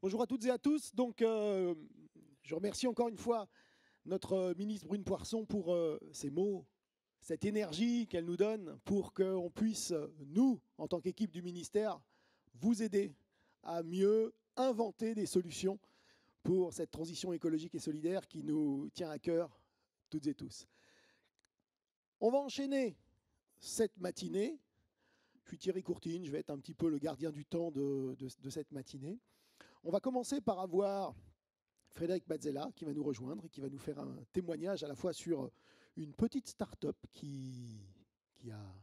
Bonjour à toutes et à tous. Donc, je remercie encore une fois notre ministre Brune Poirson pour ces mots, cette énergie qu'elle nous donne pour qu'on puisse, nous, en tant qu'équipe du ministère, vous aider à mieux inventer des solutions pour cette transition écologique et solidaire qui nous tient à cœur toutes et tous. On va enchaîner cette matinée. Je suis Thierry Courtine, je vais être un petit peu le gardien du temps de cette matinée. On va commencer par avoir Frédéric Mazzella qui va nous rejoindre et qui va nous faire un témoignage à la fois sur une petite start-up qui a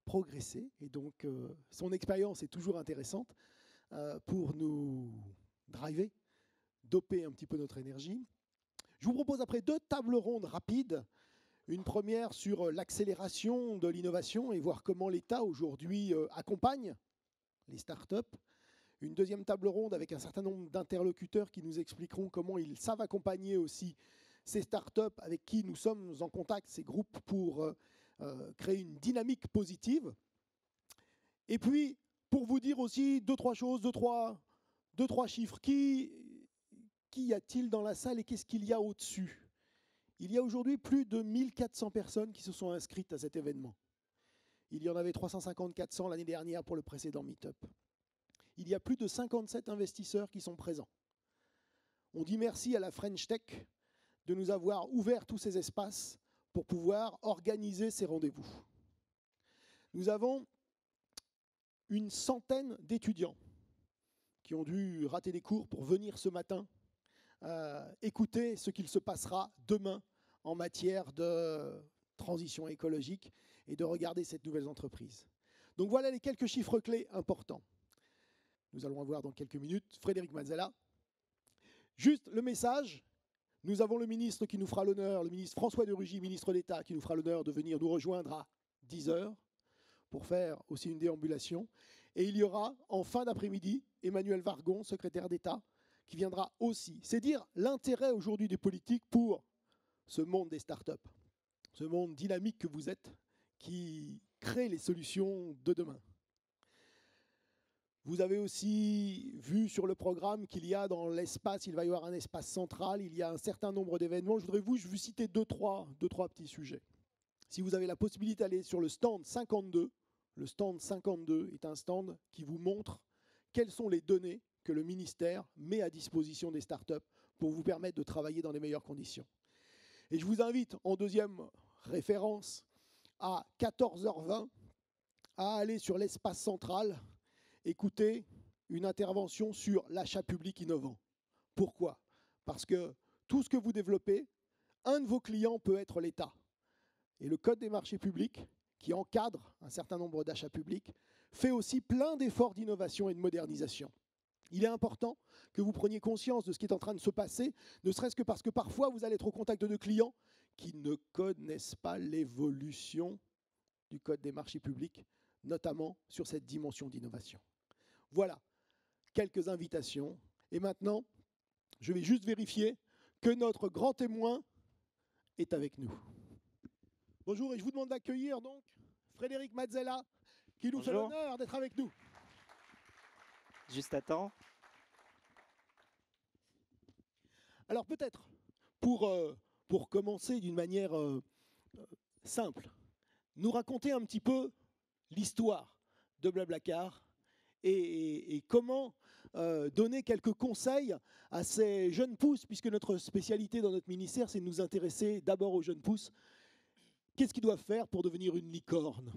progressé. Et donc, son expérience est toujours intéressante pour nous driver, doper un petit peu notre énergie. Je vous propose après 2 tables rondes rapides. Une première sur l'accélération de l'innovation et voir comment l'État aujourd'hui accompagne les start-up. Une deuxième table ronde avec un certain nombre d'interlocuteurs qui nous expliqueront comment ils savent accompagner aussi ces startups avec qui nous sommes en contact, ces groupes, pour créer une dynamique positive. Et puis, pour vous dire aussi 2-3 choses, 2-3 chiffres. Qui y a-t-il dans la salle et qu'est-ce qu'il y a au-dessus? Il y a aujourd'hui plus de 1400 personnes qui se sont inscrites à cet événement. Il y en avait 350-400 l'année dernière pour le précédent Meetup. Il y a plus de 57 investisseurs qui sont présents. On dit merci à la French Tech de nous avoir ouvert tous ces espaces pour pouvoir organiser ces rendez-vous. Nous avons une centaine d'étudiants qui ont dû rater des cours pour venir ce matin écouter ce qu'il se passera demain en matière de transition écologique et de regarder cette nouvelle entreprise. Donc voilà les quelques chiffres clés importants. Nous allons avoir dans quelques minutes Frédéric Mazzella. Juste le message, nous avons le ministre qui nous fera l'honneur, le ministre François de Rugy, ministre d'État, qui nous fera l'honneur de venir nous rejoindre à 10h pour faire aussi une déambulation. Et il y aura en fin d'après-midi Emmanuel Vargon, secrétaire d'État, qui viendra aussi. C'est dire l'intérêt aujourd'hui des politiques pour ce monde des startups, ce monde dynamique que vous êtes, qui crée les solutions de demain. Vous avez aussi vu sur le programme qu'il y a dans l'espace, il va y avoir un espace central, il y a un certain nombre d'événements. Je voudrais vous citer deux, trois petits sujets. Si vous avez la possibilité d'aller sur le stand 52 est un stand qui vous montre quelles sont les données que le ministère met à disposition des startups pour vous permettre de travailler dans les meilleures conditions. Et je vous invite en deuxième référence à 14h20 à aller sur l'espace central écouter une intervention sur l'achat public innovant. Pourquoi? Parce que tout ce que vous développez, un de vos clients peut être l'État. Et le Code des marchés publics, qui encadre un certain nombre d'achats publics, fait aussi plein d'efforts d'innovation et de modernisation. Il est important que vous preniez conscience de ce qui est en train de se passer, ne serait-ce que parce que parfois vous allez être au contact de clients qui ne connaissent pas l'évolution du Code des marchés publics, notamment sur cette dimension d'innovation. Voilà, quelques invitations. Et maintenant, je vais juste vérifier que notre grand témoin est avec nous. Bonjour, et je vous demande d'accueillir donc Frédéric Mazzella, qui nous fait l'honneur d'être avec nous. Juste à temps. Alors peut-être, pour commencer d'une manière simple, nous raconter un petit peu l'histoire de Blablacar et comment donner quelques conseils à ces jeunes pousses, puisque notre spécialité dans notre ministère, c'est de nous intéresser d'abord aux jeunes pousses. Qu'est-ce qu'ils doivent faire pour devenir une licorne?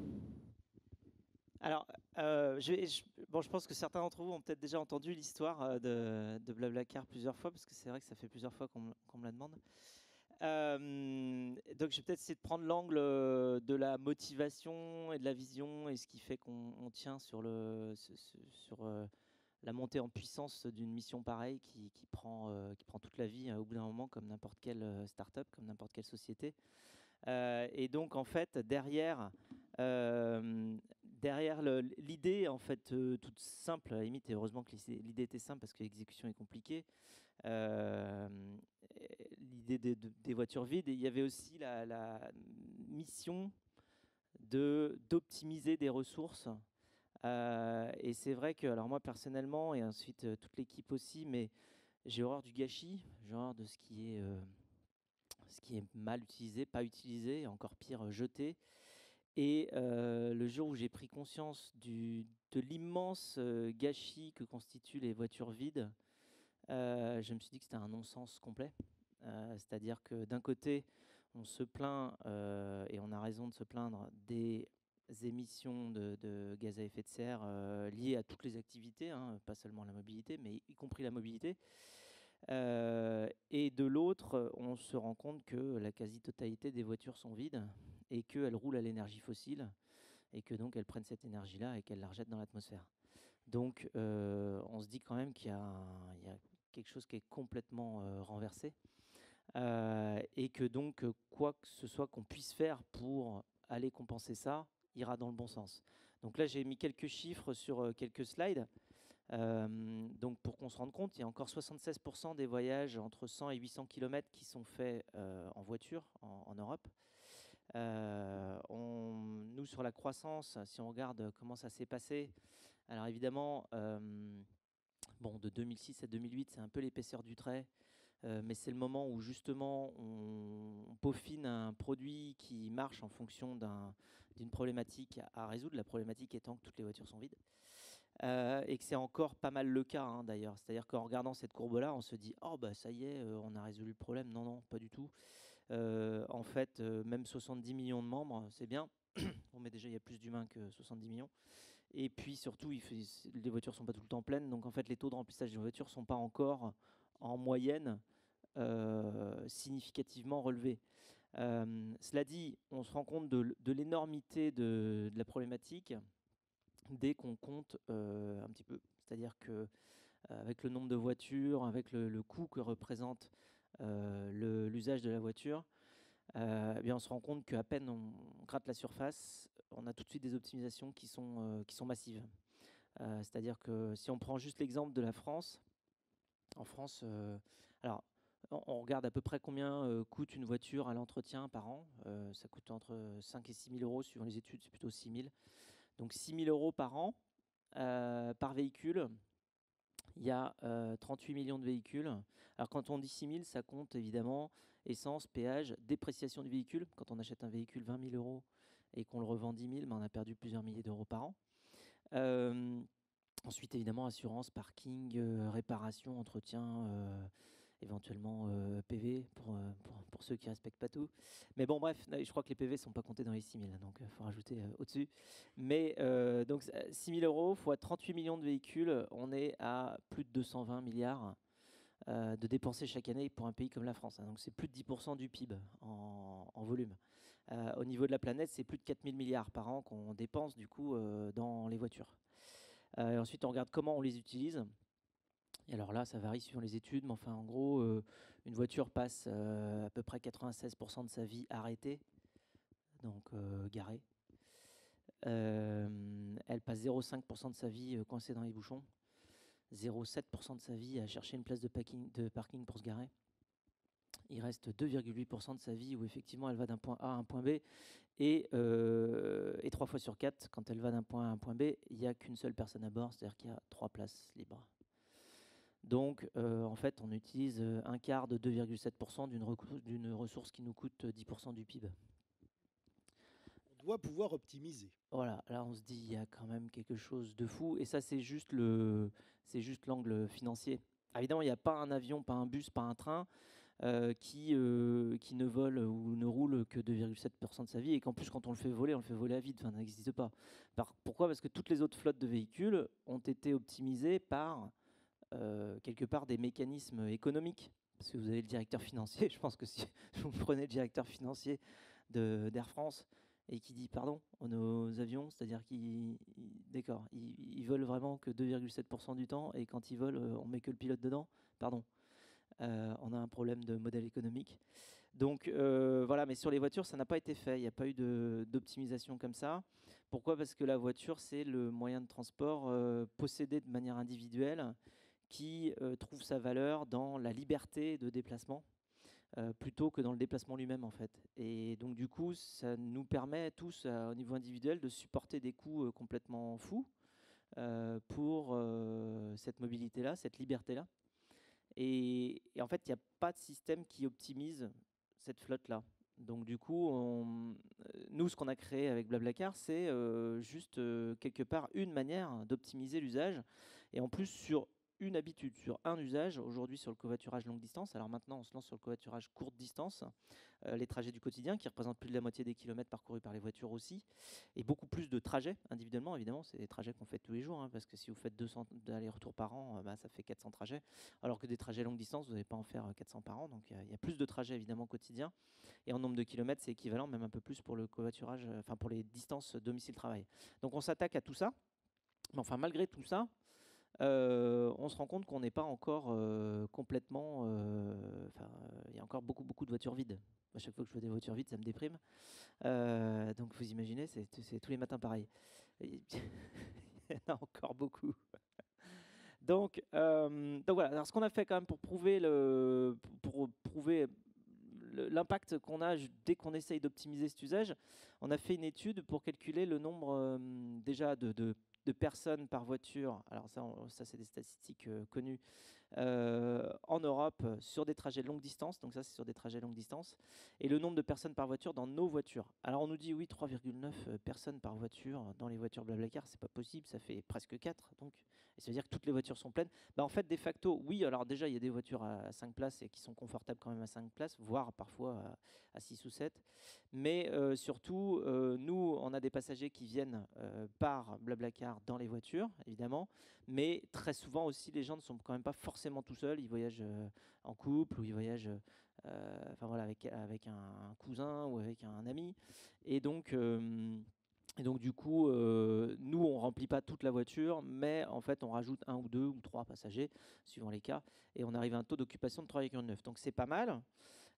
Alors, je pense que certains d'entre vous ont peut-être déjà entendu l'histoire de Blablacar plusieurs fois, parce que c'est vrai que ça fait plusieurs fois qu'on me la demande. Donc, je vais peut-être essayer de prendre l'angle de la motivation et de la vision et ce qui fait qu'on tient sur la montée en puissance d'une mission pareille qui prend toute la vie au bout d'un moment, comme n'importe quelle start-up, comme n'importe quelle société. Et donc, en fait, derrière l'idée, en fait, toute simple, à la limite, et heureusement que l'idée était simple parce que l'exécution est compliquée, l'idée des voitures vides, et il y avait aussi la mission d'optimiser des ressources Et c'est vrai que, alors moi personnellement, et ensuite toute l'équipe aussi, mais j'ai horreur du gâchis, j'ai horreur de ce qui est mal utilisé, pas utilisé, et encore pire, jeté. Et le jour où j'ai pris conscience de l'immense gâchis que constituent les voitures vides, je me suis dit que c'était un non-sens complet. C'est-à-dire que d'un côté, on se plaint, et on a raison de se plaindre, des émissions de gaz à effet de serre liées à toutes les activités, hein, pas seulement la mobilité, mais y compris la mobilité. Et de l'autre, on se rend compte que la quasi-totalité des voitures sont vides et qu'elles roulent à l'énergie fossile et que donc elles prennent cette énergie-là et qu'elles la rejettent dans l'atmosphère. Donc on se dit quand même il y a quelque chose qui est complètement renversé et que donc quoi que ce soit qu'on puisse faire pour aller compenser ça ira dans le bon sens. Donc là j'ai mis quelques chiffres sur quelques slides. Donc pour qu'on se rende compte, il y a encore 76% des voyages entre 100 et 800 km qui sont faits en voiture en Europe. Nous, sur la croissance, si on regarde comment ça s'est passé, alors évidemment, bon, de 2006 à 2008, c'est un peu l'épaisseur du trait, mais c'est le moment où justement on peaufine un produit qui marche en fonction d'une problématique à résoudre, la problématique étant que toutes les voitures sont vides. Et que c'est encore pas mal le cas hein, d'ailleurs. C'est-à-dire qu'en regardant cette courbe-là, on se dit « Oh bah ça y est, on a résolu le problème ». Non, non, pas du tout. En fait, même 70 millions de membres, c'est bien. Bon, mais déjà, il y a plus d'humains que 70 millions. Et puis surtout, les voitures ne sont pas tout le temps pleines. Donc en fait, les taux de remplissage des voitures ne sont pas encore en moyenne significativement relevés. Cela dit, on se rend compte de l'énormité de la problématique dès qu'on compte un petit peu. C'est-à-dire que avec le nombre de voitures, avec le coût que représente l'usage de la voiture, eh bien on se rend compte qu'à peine on gratte la surface, on a tout de suite des optimisations qui sont massives. C'est-à-dire que si on prend juste l'exemple de la France, en France, alors on regarde à peu près combien coûte une voiture à l'entretien par an. Ça coûte entre 5 et 6 000 euros suivant les études, c'est plutôt 6 000. Donc 6 000 euros par an par véhicule. Il y a 38 millions de véhicules. Alors quand on dit 6 000, ça compte évidemment essence, péage, dépréciation du véhicule. Quand on achète un véhicule 20 000 euros et qu'on le revend 10 000, ben on a perdu plusieurs milliers d'euros par an. Ensuite, évidemment, assurance, parking, réparation, entretien, éventuellement PV pour ceux qui ne respectent pas tout. Mais bon, bref, je crois que les PV ne sont pas comptés dans les 6 000, donc il faut rajouter au-dessus. Mais donc 6 000 euros fois 38 millions de véhicules, on est à plus de 220 milliards de dépensés chaque année pour un pays comme la France. Hein. Donc c'est plus de 10% du PIB en volume. Au niveau de la planète, c'est plus de 4 000 milliards par an qu'on dépense du coup dans les voitures. Et ensuite, on regarde comment on les utilise. Et alors là, ça varie suivant les études, mais enfin, en gros, une voiture passe à peu près 96% de sa vie arrêtée, donc garée. Elle passe 0,5% de sa vie coincée dans les bouchons, 0,7% de sa vie à chercher une place de parking pour se garer. Il reste 2,8% de sa vie où effectivement elle va d'un point A à un point B. Et 3 fois sur 4, quand elle va d'un point A à un point B, il n'y a qu'une seule personne à bord, c'est-à-dire qu'il y a 3 places libres. Donc, en fait, on utilise un quart de 2,7% d'une ressource qui nous coûte 10% du PIB. On doit pouvoir optimiser. Voilà, là on se dit il y a quand même quelque chose de fou. Et ça, c'est juste l'angle financier. Évidemment, il n'y a pas un avion, pas un bus, pas un train qui ne vole ou ne roule que 2,7% de sa vie. Et qu'en plus, quand on le fait voler à vide. Enfin, ça n'existe pas. Pourquoi ? Parce que toutes les autres flottes de véhicules ont été optimisées par quelque part des mécanismes économiques. Parce que vous avez le directeur financier, je pense que si vous prenez le directeur financier d'Air France et qui dit pardon nos avions, c'est-à-dire qu'ils volent vraiment que 2,7% du temps et quand ils volent, on met que le pilote dedans, pardon. On a un problème de modèle économique. Donc voilà, mais sur les voitures, ça n'a pas été fait. Il n'y a pas eu d'optimisation comme ça. Pourquoi ? Parce que la voiture, c'est le moyen de transport possédé de manière individuelle qui trouve sa valeur dans la liberté de déplacement plutôt que dans le déplacement lui-même en fait. Et donc du coup, ça nous permet tous au niveau individuel de supporter des coûts complètement fous pour cette mobilité-là, cette liberté-là. Et en fait, il n'y a pas de système qui optimise cette flotte-là. Donc du coup, nous, ce qu'on a créé avec Blablacar, c'est juste quelque part une manière d'optimiser l'usage. Et en plus, sur une habitude, sur un usage, aujourd'hui sur le covoiturage longue distance. Alors maintenant, on se lance sur le covoiturage courte distance, les trajets du quotidien, qui représentent plus de la moitié des kilomètres parcourus par les voitures aussi, et beaucoup plus de trajets individuellement, évidemment. C'est des trajets qu'on fait tous les jours, hein, parce que si vous faites 200 allers-retours par an, ça fait 400 trajets. Alors que des trajets longue distance, vous n'allez pas en faire 400 par an. Donc il y a plus de trajets évidemment quotidiens. Et en nombre de kilomètres, c'est équivalent, même un peu plus pour le covoiturage, enfin pour les distances domicile-travail. Donc on s'attaque à tout ça. Mais enfin, malgré tout ça, on se rend compte qu'on n'est pas encore complètement. Il y a encore beaucoup de voitures vides. À chaque fois que je vois des voitures vides, ça me déprime. Donc vous imaginez, c'est tous les matins pareil. Il y en a encore beaucoup. Donc voilà. Alors ce qu'on a fait quand même pour prouver l'impact qu'on a dès qu'on essaye d'optimiser cet usage, on a fait une étude pour calculer le nombre déjà de personnes par voiture. Alors ça c'est des statistiques connues en Europe sur des trajets longue distance. Donc ça c'est sur des trajets longue distance. Et le nombre de personnes par voiture dans nos voitures. Alors on nous dit oui, 3,9 personnes par voiture dans les voitures Blablacar, c'est pas possible, ça fait presque 4. Donc, et ça veut dire que toutes les voitures sont pleines. En fait, de facto, oui, alors déjà il y a des voitures à 5 places et qui sont confortables quand même à 5 places, voire parfois à 6 ou 7. Mais surtout, nous, on a des passagers qui viennent par Blablacar dans les voitures, évidemment. Mais très souvent aussi, les gens ne sont quand même pas forcément tout seuls. Ils voyagent en couple ou ils voyagent avec un cousin ou avec un ami. Et donc du coup, nous, on ne remplit pas toute la voiture, mais en fait, on rajoute 1 ou 2 ou 3 passagers, suivant les cas. Et on arrive à un taux d'occupation de 3,9. Donc c'est pas mal.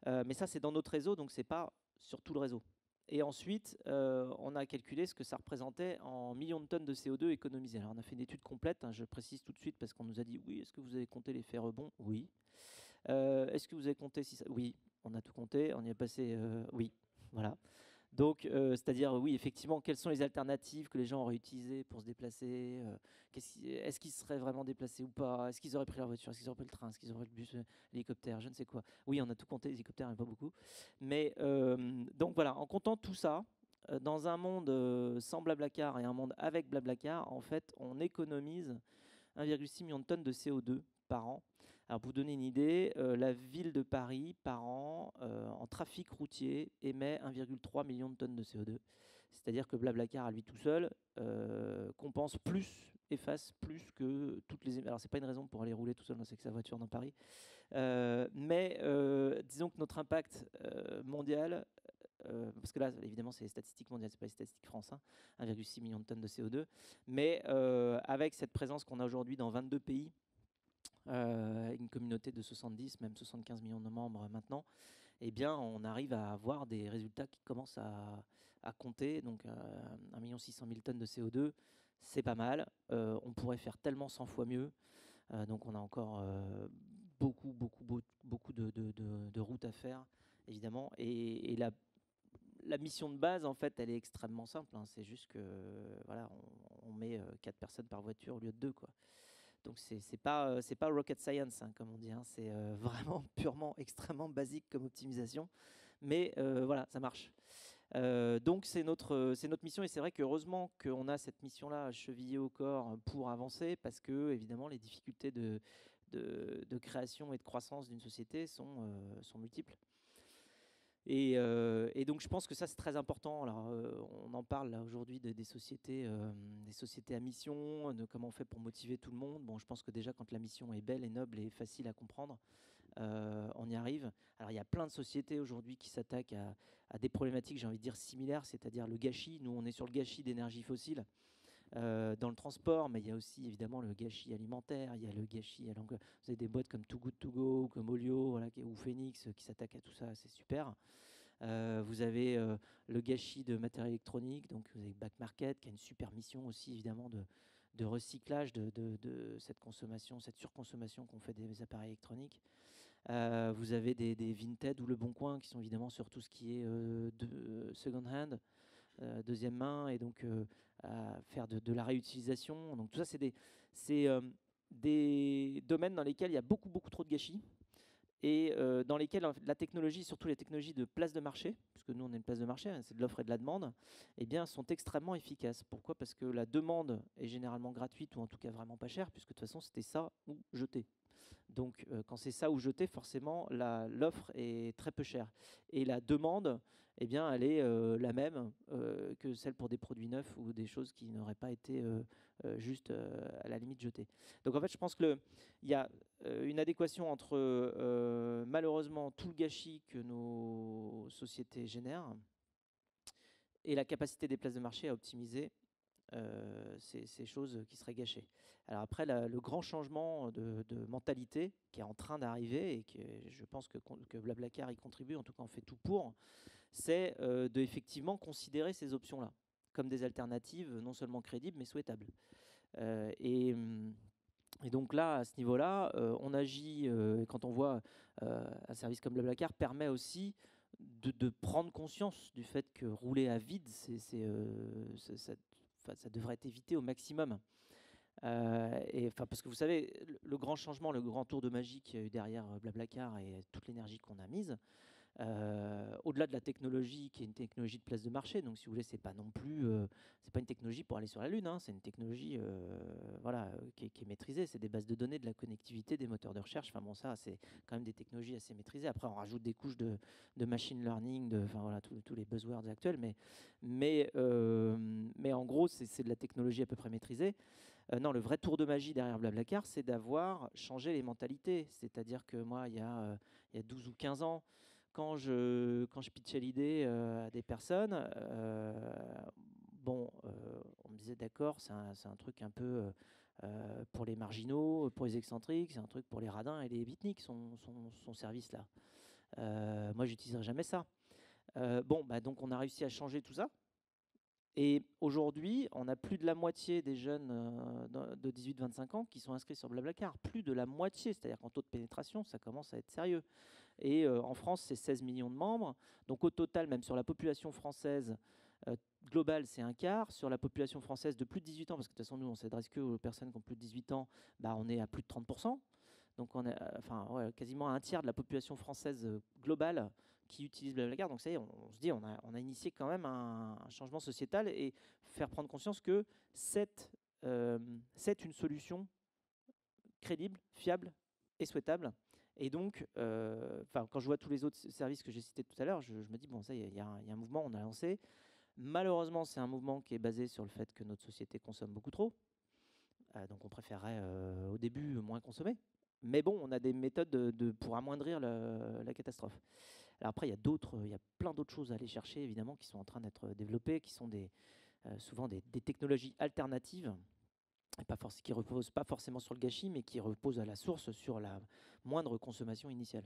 Mais ça, c'est dans notre réseau, donc c'est pas sur tout le réseau. Et ensuite, on a calculé ce que ça représentait en millions de tonnes de CO2 économisées. Alors, on a fait une étude complète, hein, je précise tout de suite, parce qu'on nous a dit, oui, est-ce que vous avez compté l'effet rebond? Oui. Est-ce que vous avez compté si ça... Oui, on a tout compté, on y a passé... oui, voilà. Donc, c'est-à-dire, oui, effectivement, quelles sont les alternatives que les gens auraient utilisées pour se déplacer? Est-ce qu'ils seraient vraiment déplacés ou pas? Est-ce qu'ils auraient pris leur voiture? Est-ce qu'ils auraient pris le train? Est-ce qu'ils auraient pris le bus, l'hélicoptère? Je ne sais quoi. Oui, on a tout compté, les hélicoptères, mais pas beaucoup. Mais donc voilà, en comptant tout ça, dans un monde sans Blablacar et un monde avec Blablacar, en fait, on économise 1,6 million de tonnes de CO2 par an. Alors pour vous donner une idée, la ville de Paris, par an, en trafic routier, émet 1,3 million de tonnes de CO2. C'est-à-dire que Blablacar, à lui tout seul, compense plus, efface plus que toutes les... Alors c'est pas une raison pour aller rouler tout seul avec sa voiture dans Paris. Mais disons que notre impact mondial... parce que là, évidemment, c'est les statistiques mondiales, c'est pas les statistiques France, hein, 1,6 million de tonnes de CO2. Mais avec cette présence qu'on a aujourd'hui dans 22 pays, une communauté de 70, même 75 millions de membres maintenant, eh bien, on arrive à avoir des résultats qui commencent à compter. Donc, 1,6 million de tonnes de CO2, c'est pas mal. On pourrait faire tellement 100 fois mieux. Donc, on a encore beaucoup de routes à faire, évidemment. Et la mission de base, en fait, elle est extrêmement simple, hein. C'est juste que voilà, on met 4 personnes par voiture au lieu de 2, quoi. Donc c'est pas rocket science, hein, comme on dit, hein. C'est vraiment purement extrêmement basique comme optimisation, mais voilà, ça marche. Donc c'est notre mission, et c'est vrai qu'heureusement qu'on a cette mission-là chevillée au corps pour avancer, parce que évidemment les difficultés de création et de croissance d'une société sont multiples. Et donc je pense que ça c'est très important. Alors on en parle là aujourd'hui des sociétés à mission, de comment on fait pour motiver tout le monde. Bon, je pense que déjà quand la mission est belle et noble et facile à comprendre, on y arrive. Alors il y a plein de sociétés aujourd'hui qui s'attaquent à des problématiques, j'ai envie de dire similaires, c'est-à-dire le gâchis. Nous on est sur le gâchis d'énergie fossile dans le transport, mais il y a aussi évidemment le gâchis alimentaire, il y a le gâchis. Alors, vous avez des boîtes comme Too Good To Go, comme Olio, voilà, ou Phoenix qui s'attaquent à tout ça, c'est super. Vous avez le gâchis de matériel électronique, donc vous avez Back Market qui a une super mission aussi évidemment de recyclage de cette consommation, cette surconsommation qu'on fait des appareils électroniques. Vous avez des Vinted ou Le Bon Coin qui sont évidemment sur tout ce qui est de second hand. deuxième main, et donc à faire de la réutilisation. Donc tout ça, c'est des domaines dans lesquels il y a beaucoup, beaucoup trop de gâchis, et dans lesquels la technologie, surtout les technologies de place de marché, puisque nous on est une place de marché, hein, c'est de l'offre et de la demande, eh bien, sont extrêmement efficaces. Pourquoi? Parce que la demande est généralement gratuite, ou en tout cas vraiment pas chère, puisque de toute façon c'était ça ou jeter. Donc quand c'est ça ou jeter, forcément l'offre est très peu chère. Et la demande, eh bien, elle est la même que celle pour des produits neufs ou des choses qui n'auraient pas été juste à la limite jetées. Donc en fait, je pense qu'il y a une adéquation entre malheureusement tout le gâchis que nos sociétés génèrent et la capacité des places de marché à optimiser ces choses qui seraient gâchées. Alors après, le grand changement de mentalité qui est en train d'arriver, et que je pense que Blablacar y contribue, en tout cas on fait tout pour, c'est de effectivement considérer ces options-là comme des alternatives non seulement crédibles mais souhaitables. Et donc là, à ce niveau-là, on agit, quand on voit un service comme Blablacar permet aussi de prendre conscience du fait que rouler à vide, ça devrait être évité au maximum. Parce que vous savez, le grand changement, le grand tour de magie qu'il y a eu derrière Blablacar et toute l'énergie qu'on a mise, au-delà de la technologie qui est une technologie de place de marché, donc si vous voulez, c'est pas non plus, c'est pas une technologie pour aller sur la Lune, hein, c'est une technologie qui est maîtrisée, c'est des bases de données, de la connectivité, des moteurs de recherche, enfin bon, ça c'est quand même des technologies assez maîtrisées. Après on rajoute des couches de machine learning, enfin voilà, tous les buzzwords actuels, mais en gros c'est de la technologie à peu près maîtrisée. Non, le vrai tour de magie derrière Blablacar, c'est d'avoir changé les mentalités. C'est-à-dire que moi, il y a 12 ou 15 ans, quand je pitchais l'idée à des personnes, on me disait d'accord, c'est un truc un peu pour les marginaux, pour les excentriques, c'est un truc pour les radins et les beatniks, son service-là. Moi, j'utiliserai jamais ça. Donc on a réussi à changer tout ça. Et aujourd'hui, on a plus de la moitié des jeunes de 18-25 ans qui sont inscrits sur Blablacar. Plus de la moitié, c'est-à-dire qu'en taux de pénétration, ça commence à être sérieux. Et en France, c'est 16 millions de membres. Donc au total, même sur la population française globale, c'est un quart. Sur la population française de plus de 18 ans, parce que de toute façon, nous, on s'adresse que aux personnes qui ont plus de 18 ans, on est à plus de 30%. Donc on est quasiment un tiers de la population française globale qui utilise Blablacar. Donc ça y est, on se dit, on a initié quand même un changement sociétal, et faire prendre conscience que c'est une solution crédible, fiable et souhaitable. Et donc, quand je vois tous les autres services que j'ai cités tout à l'heure, je me dis, bon, ça y est, il y a un mouvement, on a lancé. Malheureusement, c'est un mouvement qui est basé sur le fait que notre société consomme beaucoup trop. Donc on préférerait au début moins consommer. Mais bon, on a des méthodes pour amoindrir la catastrophe. Alors après, il y a plein d'autres choses à aller chercher, évidemment, qui sont en train d'être développées, qui sont souvent des technologies alternatives, qui ne reposent pas forcément sur le gâchis, mais qui reposent à la source sur la moindre consommation initiale.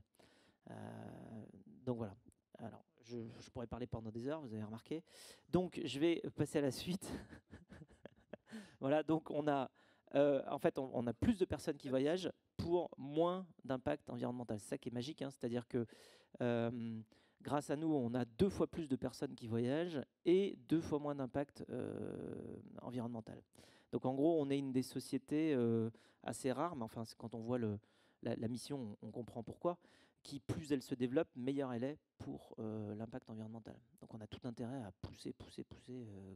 Donc voilà. Alors, je pourrais parler pendant des heures, vous avez remarqué. Donc, je vais passer à la suite. Voilà, donc on a plus de personnes qui voyagent pour moins d'impact environnemental. C'est ça qui est magique, hein. C'est-à-dire que grâce à nous, on a 2 fois plus de personnes qui voyagent et 2 fois moins d'impact environnemental. Donc en gros, on est une des sociétés assez rares, mais enfin, quand on voit la mission, on comprend pourquoi, qui plus elle se développe, meilleure elle est pour l'impact environnemental. Donc on a tout intérêt à pousser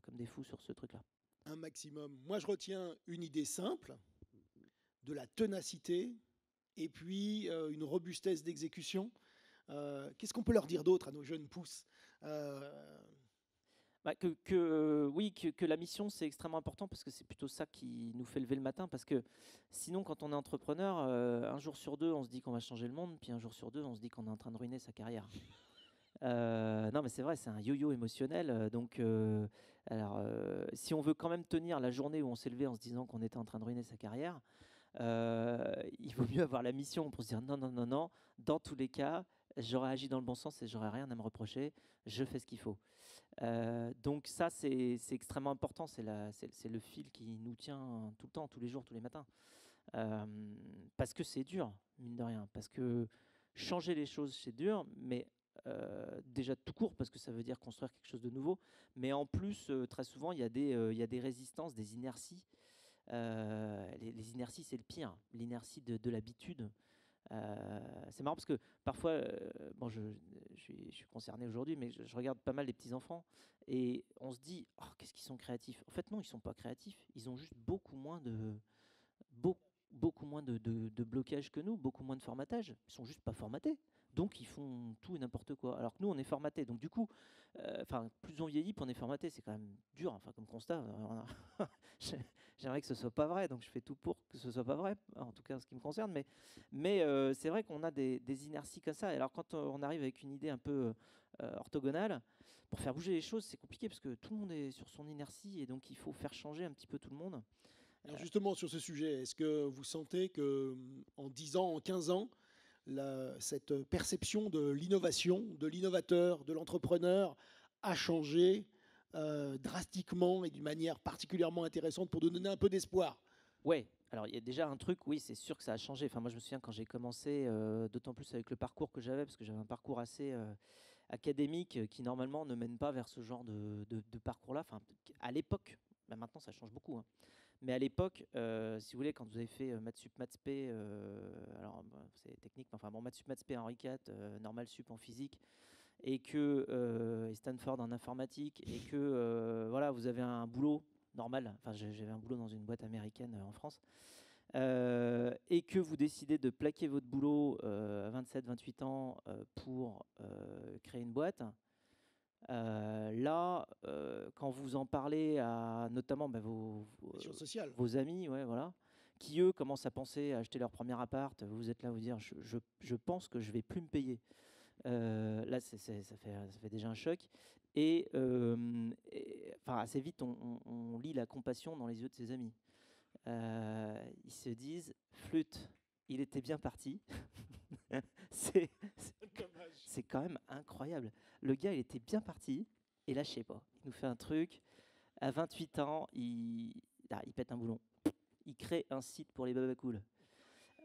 comme des fous sur ce truc-là. Un maximum. Moi, je retiens une idée simple, de la ténacité, et puis une robustesse d'exécution. Qu'est-ce qu'on peut leur dire d'autre à nos jeunes pousses? Que la mission, c'est extrêmement important, parce que c'est plutôt ça qui nous fait lever le matin. Parce que sinon, quand on est entrepreneur, un jour sur deux, on se dit qu'on va changer le monde, puis un jour sur deux, on se dit qu'on est en train de ruiner sa carrière. Non, mais c'est vrai, c'est un yo-yo émotionnel. Si on veut quand même tenir la journée où on s'est levé en se disant qu'on était en train de ruiner sa carrière, il vaut mieux avoir la mission pour se dire non, non, non, non, dans tous les cas, j'aurais agi dans le bon sens et j'aurais rien à me reprocher, je fais ce qu'il faut. Donc ça, c'est extrêmement important, c'est le fil qui nous tient tout le temps, tous les jours, tous les matins. Parce que c'est dur, mine de rien, parce que changer les choses, c'est dur, mais déjà tout court, parce que ça veut dire construire quelque chose de nouveau, mais en plus, très souvent, il y a des résistances, des inerties. Les inerties, c'est le pire. L'inertie de l'habitude. C'est marrant parce que parfois, bon, je suis concerné aujourd'hui, mais je regarde pas mal les petits-enfants et on se dit, oh, qu'est-ce qu'ils sont créatifs. En fait, non, ils sont pas créatifs. Ils ont juste beau- beaucoup moins de blocage que nous, beaucoup moins de formatage. Ils sont juste pas formatés. Donc, ils font tout et n'importe quoi. Alors que nous, on est formatés. Donc, du coup, plus on vieillit, plus on est formaté. C'est quand même dur, enfin, comme constat. J'aimerais que ce soit pas vrai, donc je fais tout pour que ce soit pas vrai, en tout cas en ce qui me concerne. Mais c'est vrai qu'on a des inerties comme ça. Et alors, quand on arrive avec une idée un peu orthogonale, pour faire bouger les choses, c'est compliqué parce que tout le monde est sur son inertie et donc il faut faire changer un petit peu tout le monde. Alors justement, sur ce sujet, est-ce que vous sentez que en 10 ans, en 15 ans, cette perception de l'innovation, de l'innovateur, de l'entrepreneur a changé drastiquement et d'une manière particulièrement intéressante pour nous donner un peu d'espoir? Ouais, alors il y a déjà un truc, oui, c'est sûr que ça a changé. Enfin, moi, je me souviens quand j'ai commencé, d'autant plus avec le parcours que j'avais, parce que j'avais un parcours assez académique qui normalement ne mène pas vers ce genre de parcours-là. Enfin, à l'époque, bah, maintenant ça change beaucoup, hein. Mais à l'époque, si vous voulez, quand vous avez fait maths sup, maths spé, alors bah, c'est technique, mais enfin bon, maths sup, maths spé, Henri IV, normal sup en physique, et Stanford en informatique, et que voilà, vous avez un boulot normal. Enfin, j'avais un boulot dans une boîte américaine en France, et que vous décidez de plaquer votre boulot à 27, 28 ans pour créer une boîte. Là, quand vous en parlez à notamment Pression sociale. vos amis, ouais, voilà, qui eux commencent à penser à acheter leur premier appart, vous êtes là, vous dire, je pense que je vais plus me payer. Là, ça fait déjà un choc. Enfin, assez vite, on lit la compassion dans les yeux de ses amis. Ils se disent, flûte, il était bien parti. c'est c'est quand même incroyable. Le gars, il était bien parti, et là, je sais pas, il nous fait un truc. À 28 ans, il pète un boulon. Il crée un site pour les babacools.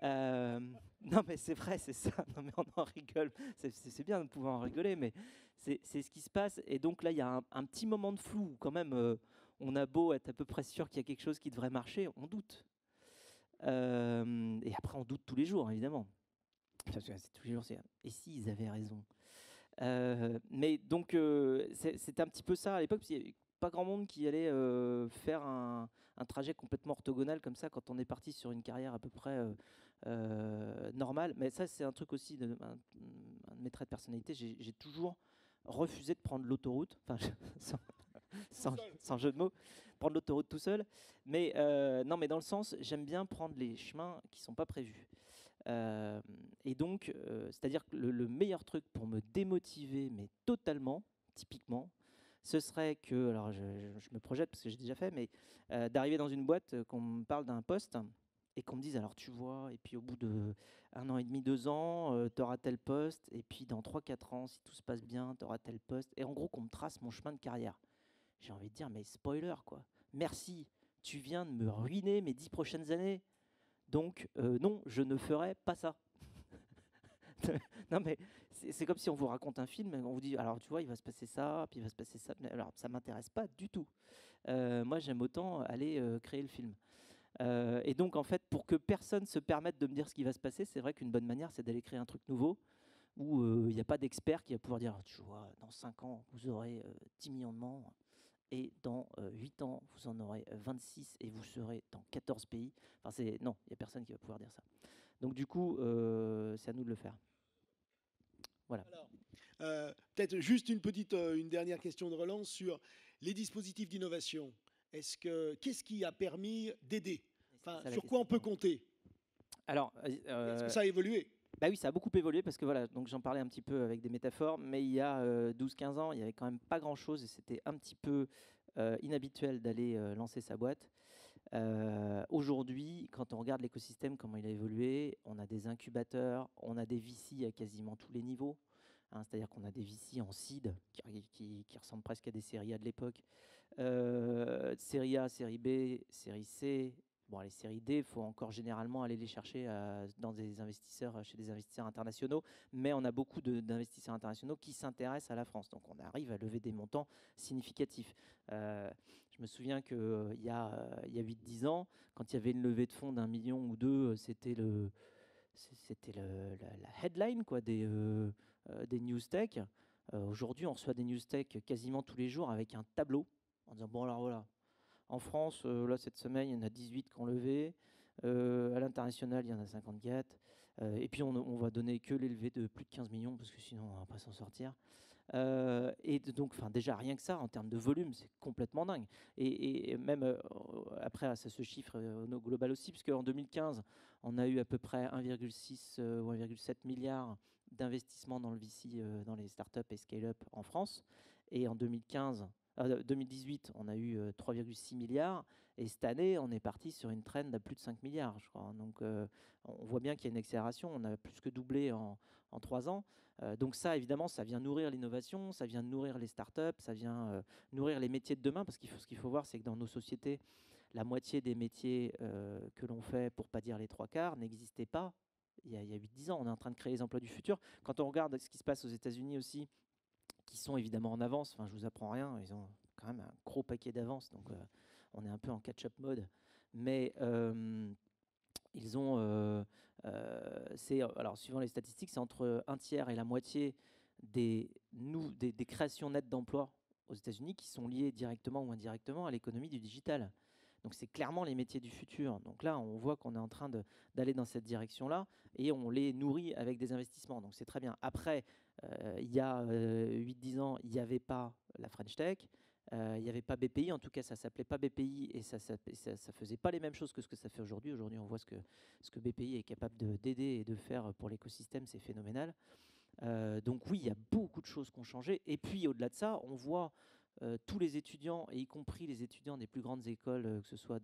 Non, mais c'est vrai, c'est ça. Non, mais on en rigole. C'est bien de pouvoir en rigoler, mais c'est ce qui se passe. Et donc là, il y a un petit moment de flou où quand même, on a beau être à peu près sûr qu'il y a quelque chose qui devrait marcher, on doute. Et après, on doute tous les jours, évidemment. Parce que c'est tous les jours, et s'ils avaient raison. Mais donc, c'était un petit peu ça à l'époque, parce qu'il n'y avait pas grand monde qui allait faire un trajet complètement orthogonal comme ça quand on est parti sur une carrière à peu près normale. Mais ça, c'est un truc aussi un de mes traits de personnalité. J'ai toujours refusé de prendre l'autoroute, enfin, sans jeu de mots, prendre l'autoroute tout seul. Mais non, mais dans le sens, j'aime bien prendre les chemins qui ne sont pas prévus. Et donc, c'est-à-dire que le meilleur truc pour me démotiver, mais totalement, typiquement, ce serait que, alors je me projette parce que j'ai déjà fait, mais d'arriver dans une boîte, qu'on me parle d'un poste et qu'on me dise, alors tu vois, et puis au bout de 1 an et demi, 2 ans, tu auras tel poste, et puis dans 3, 4 ans, si tout se passe bien, tu auras tel poste, et en gros qu'on me trace mon chemin de carrière. J'ai envie de dire, mais spoiler, quoi. Merci, tu viens de me ruiner mes 10 prochaines années. Donc, non, je ne ferai pas ça. Non, mais c'est comme si on vous raconte un film, on vous dit, alors tu vois, il va se passer ça, puis il va se passer ça. Mais alors, ça ne m'intéresse pas du tout. Moi, j'aime autant aller créer le film. Et donc, en fait, pour que personne se permette de me dire ce qui va se passer, c'est vrai qu'une bonne manière, c'est d'aller créer un truc nouveau où il n'y a pas d'expert qui va pouvoir dire, tu vois, dans 5 ans, vous aurez 10 millions de membres. Et dans 8 ans, vous en aurez 26 et vous serez dans 14 pays. Enfin, non, il n'y a personne qui va pouvoir dire ça. Donc du coup, c'est à nous de le faire. Voilà. Alors, peut-être juste une dernière question de relance sur les dispositifs d'innovation. Qu'est-ce qui a permis d'aider? Enfin, sur quoi on peut compter? Alors, est-ce que ça a évolué? Bah oui, ça a beaucoup évolué parce que voilà, donc j'en parlais un petit peu avec des métaphores, mais il y a 12-15 ans, il n'y avait quand même pas grand-chose et c'était un petit peu inhabituel d'aller lancer sa boîte. Aujourd'hui, quand on regarde l'écosystème, comment il a évolué, on a des incubateurs, on a des VC à quasiment tous les niveaux. Hein, c'est-à-dire qu'on a des VC en seed qui ressemblent presque à des séries A de l'époque. Série A, série B, série C, Bon, les séries D, il faut encore généralement aller les chercher chez des investisseurs internationaux, mais on a beaucoup d'investisseurs internationaux qui s'intéressent à la France. Donc on arrive à lever des montants significatifs. Je me souviens qu'il y a 8-10 ans, quand il y avait une levée de fonds d'1 million ou deux, c'était la headline quoi, des news tech. Aujourd'hui, on reçoit des news tech quasiment tous les jours avec un tableau en disant bon alors voilà, en France, là cette semaine, il y en a 18 qui ont levé. À l'international, il y en a 54. Et puis on va donner que les levées de plus de 15 millions parce que sinon on va pas s'en sortir. Donc, déjà rien que ça, en termes de volume, c'est complètement dingue. Et même après, ça se chiffre au global aussi, puisque en 2015, on a eu à peu près 1,6 ou 1,7 milliard d'investissements dans le VC, dans les startups et scale-up en France. Et en 2018, on a eu 3,6 milliards. Et cette année, on est parti sur une trend à plus de 5 milliards, je crois. Donc, on voit bien qu'il y a une accélération. On a plus que doublé en 3 ans. Donc ça, évidemment, ça vient nourrir l'innovation, ça vient nourrir les startups, ça vient nourrir les métiers de demain, parce ce qu'il faut voir, c'est que dans nos sociétés, la moitié des métiers que l'on fait, pour pas dire les 3/4, n'existaient pas il y a 8-10 ans. On est en train de créer les emplois du futur. Quand on regarde ce qui se passe aux États-Unis aussi, qui sont évidemment en avance, enfin, je vous apprends rien, ils ont quand même un gros paquet d'avance, donc on est un peu en catch-up mode. Mais ils ont, alors suivant les statistiques, c'est entre un tiers et la moitié des créations nettes d'emplois aux États-Unis qui sont liées directement ou indirectement à l'économie du digital. Donc c'est clairement les métiers du futur. Donc là, on voit qu'on est en train d'aller dans cette direction-là et on les nourrit avec des investissements. Donc c'est très bien. Après, il y a 8-10 ans, il n'y avait pas la French Tech. Il n'y avait pas BPI, en tout cas ça s'appelait pas BPI et ça faisait pas les mêmes choses que ce que ça fait aujourd'hui. Aujourd'hui, on voit ce que BPI est capable d'aider et de faire pour l'écosystème, c'est phénoménal. Donc oui, il y a beaucoup de choses qui ont changé. Et puis au-delà de ça, on voit tous les étudiants, et y compris les étudiants des plus grandes écoles, que ce soit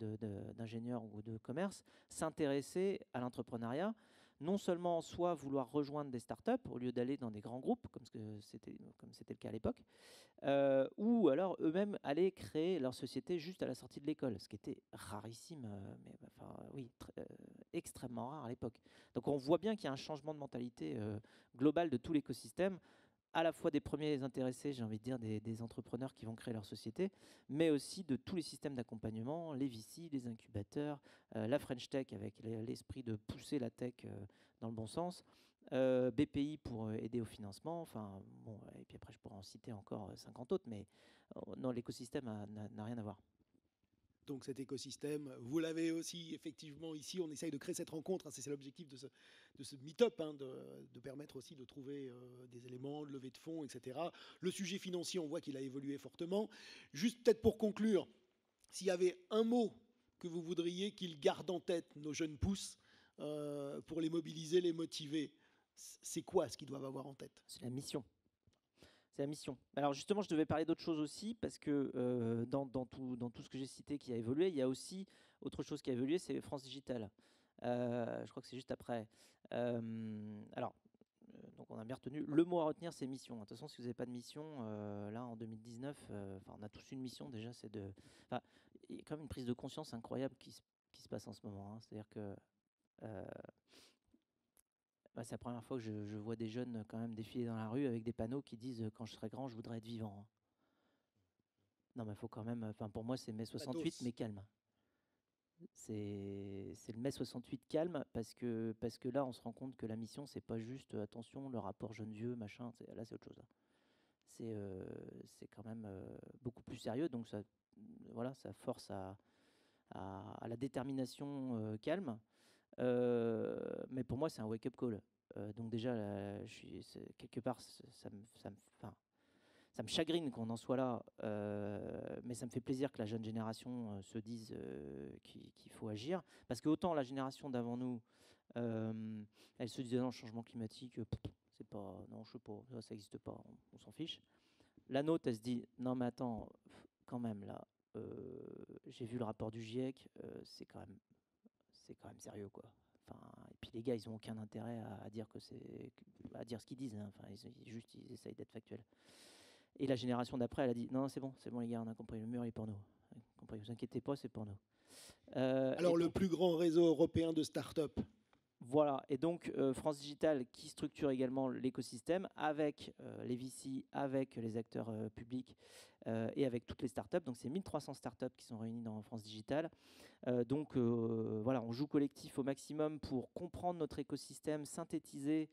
d'ingénieurs ou de commerce, s'intéresser à l'entrepreneuriat. Non seulement soit vouloir rejoindre des startups au lieu d'aller dans des grands groupes, comme c'était le cas à l'époque, ou alors eux-mêmes aller créer leur société juste à la sortie de l'école, ce qui était rarissime, mais oui, extrêmement rare à l'époque. Donc on voit bien qu'il y a un changement de mentalité global de tout l'écosystème, à la fois des premiers intéressés, j'ai envie de dire, des entrepreneurs qui vont créer leur société, mais aussi de tous les systèmes d'accompagnement, les VC, les incubateurs, la French Tech avec l'esprit de pousser la tech dans le bon sens, BPI pour aider au financement, enfin bon, et puis après je pourrais en citer encore 50 autres, mais non, l'écosystème n'a rien à voir. Donc cet écosystème, vous l'avez aussi effectivement ici, on essaye de créer cette rencontre, hein, c'est l'objectif de ce meet-up, hein, de permettre aussi de trouver des éléments, de levée de fonds, etc. Le sujet financier, on voit qu'il a évolué fortement. Juste peut-être pour conclure, s'il y avait un mot que vous voudriez qu'ils gardent en tête, nos jeunes pousses, pour les mobiliser, les motiver, c'est quoi ce qu'ils doivent avoir en tête? C'est la mission. C'est la mission. Alors justement, je devais parler d'autre chose aussi, parce que dans tout ce que j'ai cité qui a évolué, il y a aussi autre chose qui a évolué, c'est France Digital. Je crois que c'est juste après. Donc on a bien retenu. Le mot à retenir, c'est mission. De toute façon, si vous n'avez pas de mission, là en 2019, on a tous une mission déjà, il y a quand même une prise de conscience incroyable qui se passe en ce moment, hein. C'est-à-dire que c'est la première fois que je vois des jeunes quand même défiler dans la rue avec des panneaux qui disent quand je serai grand, je voudrais être vivant, hein. Non, mais il faut quand même. Pour moi, c'est mai 68, mais calme. C'est le mai 68 calme, parce que là, on se rend compte que la mission, c'est pas juste attention, le rapport jeune-vieux, machin. Là, c'est autre chose. C'est quand même beaucoup plus sérieux. Donc, ça force à la détermination calme. Mais pour moi, c'est un wake-up call. Donc déjà, quelque part, ça me chagrine qu'on en soit là, mais ça me fait plaisir que la jeune génération se dise qu'il faut agir. Parce que autant la génération d'avant nous, elle se disait non, le changement climatique, c'est pas, non, je sais pas, ça n'existe pas, on s'en fiche. La nôtre, elle se dit non, mais attends, quand même là, j'ai vu le rapport du GIEC, c'est quand même sérieux, quoi. Et puis les gars, ils n'ont aucun intérêt à dire à dire ce qu'ils disent, hein. Ils essayent d'être factuels. Et la génération d'après, elle a dit non, c'est bon les gars, on a compris, le mur est pour nous. compris. Ne vous inquiétez pas, c'est pour nous. Alors, le plus grand réseau européen de start-up. Voilà, et donc France Digital qui structure également l'écosystème avec les VC, avec les acteurs publics et avec toutes les startups. Donc c'est 1300 startups qui sont réunies dans France Digital. Donc voilà, on joue collectif au maximum pour comprendre notre écosystème, synthétiser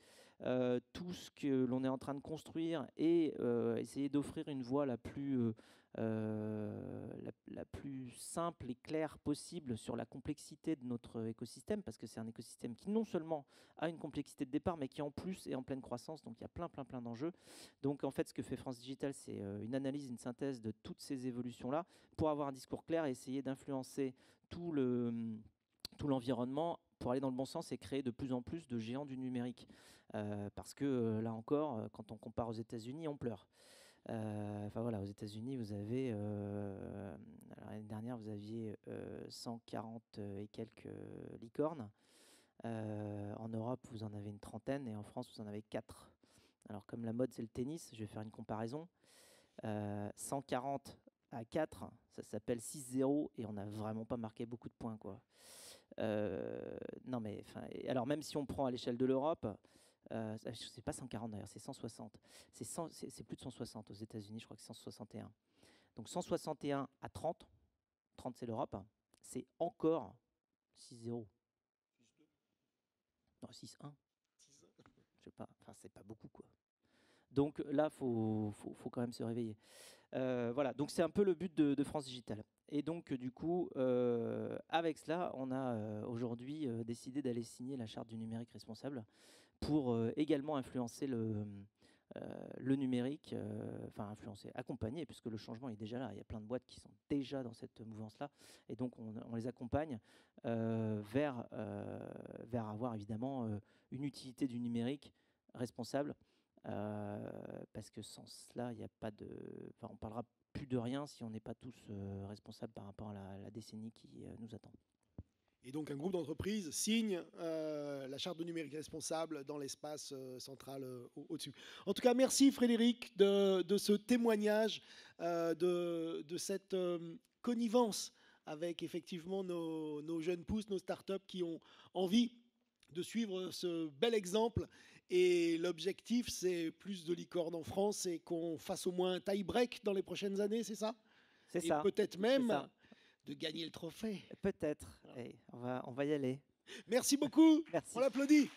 tout ce que l'on est en train de construire et essayer d'offrir une voie la plus simple et claire possible sur la complexité de notre écosystème, parce que c'est un écosystème qui non seulement a une complexité de départ, mais qui en plus est en pleine croissance, donc il y a plein d'enjeux. Donc en fait, ce que fait France Digital, c'est une analyse, une synthèse de toutes ces évolutions-là pour avoir un discours clair et essayer d'influencer tout l'environnement pour aller dans le bon sens et créer de plus en plus de géants du numérique. Parce que là encore, quand on compare aux États-Unis, on pleure. Enfin voilà, aux États-Unis, vous avez l'année dernière, vous aviez 140 et quelques licornes. En Europe, vous en avez une trentaine et en France, vous en avez 4. Alors comme la mode, c'est le tennis, je vais faire une comparaison. 140 à 4, ça s'appelle 6-0 et on n'a vraiment pas marqué beaucoup de points, quoi. Non mais alors même si on prend à l'échelle de l'Europe, c'est pas 140 d'ailleurs, c'est 160. C'est plus de 160 aux États-Unis, je crois que c'est 161. Donc 161 à 30, 30 c'est l'Europe, c'est encore 6-0. Non, 6-1. Je sais pas, enfin c'est pas beaucoup, quoi. Donc là, faut quand même se réveiller. Voilà, donc c'est un peu le but de France Digital. Et donc du coup, avec cela, on a aujourd'hui décidé d'aller signer la charte du numérique responsable pour également influencer le numérique, enfin influencer, accompagner, puisque le changement est déjà là. Il y a plein de boîtes qui sont déjà dans cette mouvance-là, et donc on les accompagne vers avoir évidemment une utilité du numérique responsable. Parce que sans cela, il n'y a pas de. Enfin, on parlera plus de rien si on n'est pas tous responsables par rapport à la décennie qui nous attend. Et donc un groupe d'entreprises signe la charte de numérique responsable dans l'espace central au-dessus. En tout cas, merci Frédéric de ce témoignage, de cette connivence avec effectivement nos jeunes pousses, nos startups qui ont envie de suivre ce bel exemple. Et l'objectif, c'est plus de licornes en France et qu'on fasse au moins un tie-break dans les prochaines années, c'est ça? C'est ça. Et peut-être même de gagner le trophée. Peut-être. Voilà. On va y aller. Merci beaucoup. Merci. On l'applaudit.